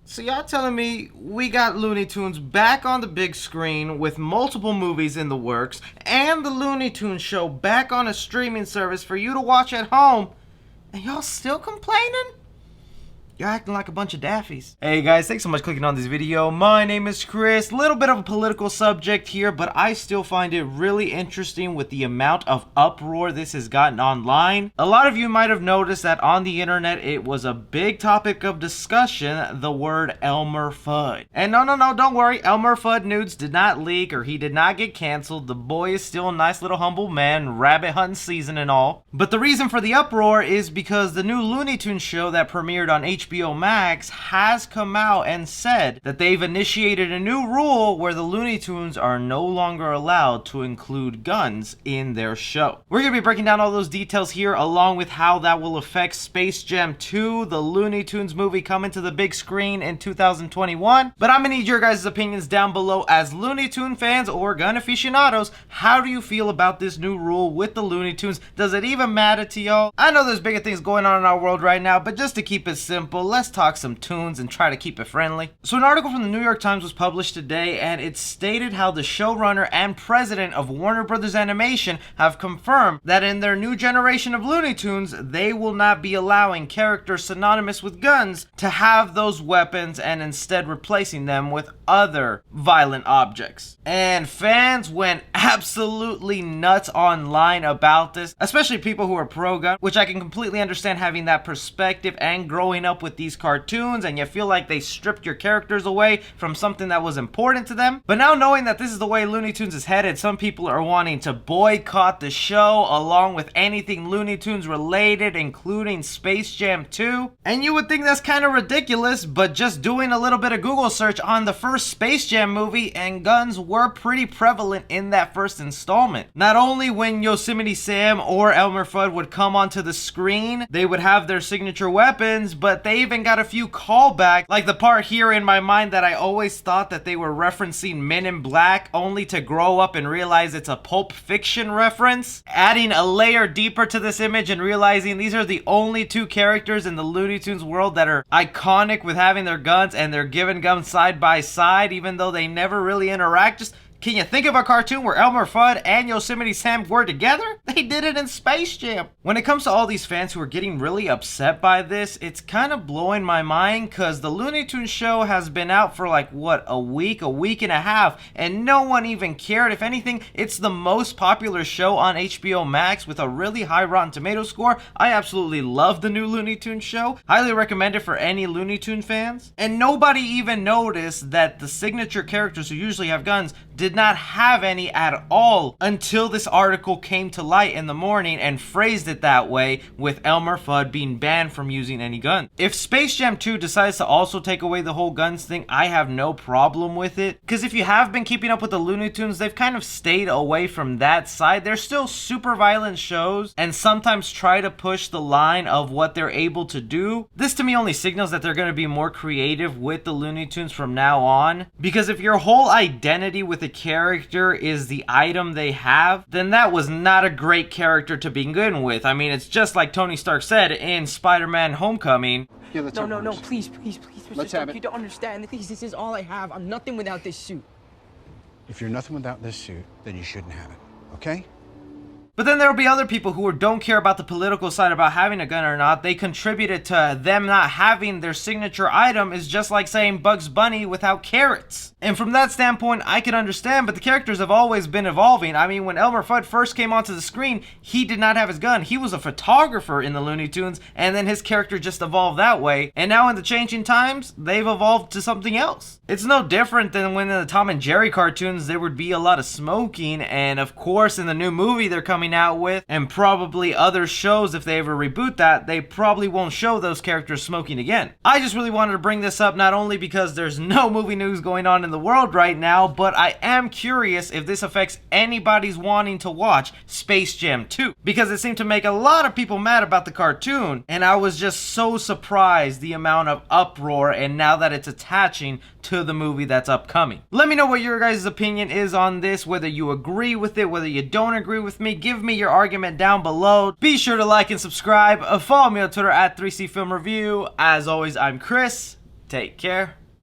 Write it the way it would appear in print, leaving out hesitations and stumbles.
So y'all telling me we got Looney Tunes back on the big screen with multiple movies in the works and the Looney Tunes show back on a streaming service for you to watch at home, and y'all still complaining? You're acting like a bunch of daffies. Hey guys, thanks so much for clicking on this video. My name is Chris. Little bit of a political subject here, but I still find it really interesting with the amount of uproar this has gotten online. A lot of you might have noticed that on the internet it was a big topic of discussion, the word Elmer Fudd. And no, don't worry, Elmer Fudd nudes did not leak or he did not get canceled. The boy is still a nice little humble man, rabbit hunting season and all. But the reason for the uproar is because the new Looney Tunes show that premiered on HBO Max has come out and said that they've initiated a new rule where the Looney Tunes are no longer allowed to include guns in their show. We're going to be breaking down all those details here, along with how that will affect Space Jam 2, the Looney Tunes movie coming to the big screen in 2021. But I'm going to need your guys' opinions down below as Looney Tune fans or gun aficionados. How do you feel about this new rule with the Looney Tunes? Does it even matter to y'all? I know there's bigger things going on in our world right now, but just to keep it simple, let's talk some tunes and try to keep it friendly. So an article from the New York Times was published today, and it stated how the showrunner and president of Warner Brothers Animation have confirmed that in their new generation of Looney Tunes, they will not be allowing characters synonymous with guns to have those weapons and instead replacing them with other violent objects. And fans went absolutely nuts online about this, especially people who are pro-gun, which I can completely understand having that perspective and growing up with these cartoons and you feel like they stripped your characters away from something that was important to them. But now knowing that this is the way Looney Tunes is headed, some people are wanting to boycott the show along with anything Looney Tunes related, including Space Jam 2. And you would think that's kind of ridiculous, but just doing a little bit of Google search on the first Space Jam movie, and guns were pretty prevalent in that first installment. Not only when Yosemite Sam or Elmer Fudd would come onto the screen, they would have their signature weapons, but they even got a few callbacks, like the part here in my mind that I always thought that they were referencing Men in Black, only to grow up and realize it's a Pulp Fiction reference. Adding a layer deeper to this image and realizing these are the only two characters in the Looney Tunes world that are iconic with having their guns, and they're given guns side by side even though they never really interact. Just can you think of a cartoon where Elmer Fudd and Yosemite Sam were together? They did it in Space Jam. When it comes to all these fans who are getting really upset by this, it's kind of blowing my mind because the Looney Tunes show has been out for like, what, a week and a half, and no one even cared. If anything, it's the most popular show on HBO Max with a really high Rotten Tomatoes score. I absolutely love the new Looney Tunes show. Highly recommend it for any Looney Tunes fans. And nobody even noticed that the signature characters who usually have guns did not have any at all until this article came to light in the morning and phrased it that way, with Elmer Fudd being banned from using any gun. If Space Jam 2 decides to also take away the whole guns thing, I have no problem with it, because if you have been keeping up with the Looney Tunes, they've kind of stayed away from that side. They're still super violent shows and sometimes try to push the line of what they're able to do. This to me only signals that they're going to be more creative with the Looney Tunes from now on, because if your whole identity with a character is the item they have, then that was not a great character to begin with. I mean, it's just like Tony Stark said in Spider-Man Homecoming. Yeah, let's have No, one. please, Mr. Let's Stark, have it. you don't understand. Please, this is all I have. I'm nothing without this suit. If you're nothing without this suit, then you shouldn't have it, okay? But then there will be other people who don't care about the political side about having a gun or not. They contributed to them not having their signature item is just like saying Bugs Bunny without carrots. And from that standpoint, I can understand, but the characters have always been evolving. I mean, when Elmer Fudd first came onto the screen, he did not have his gun. He was a photographer in the Looney Tunes, and then his character just evolved that way. And now in the changing times, they've evolved to something else. It's no different than when in the Tom and Jerry cartoons, there would be a lot of smoking, and of course in the new movie they're coming out with, and probably other shows, if they ever reboot that, they probably won't show those characters smoking again. I just really wanted to bring this up, not only because there's no movie news going on in the world right now, but I am curious if this affects anybody's wanting to watch Space Jam 2, because it seemed to make a lot of people mad about the cartoon, and I was just so surprised the amount of uproar, and now that it's attaching to the movie that's upcoming. Let me know what your guys' opinion is on this, whether you agree with it, whether you don't agree with me. Give me your argument down below. Be sure to like and subscribe. Follow me on Twitter at 3C Film Review. As always, I'm Chris. Take care.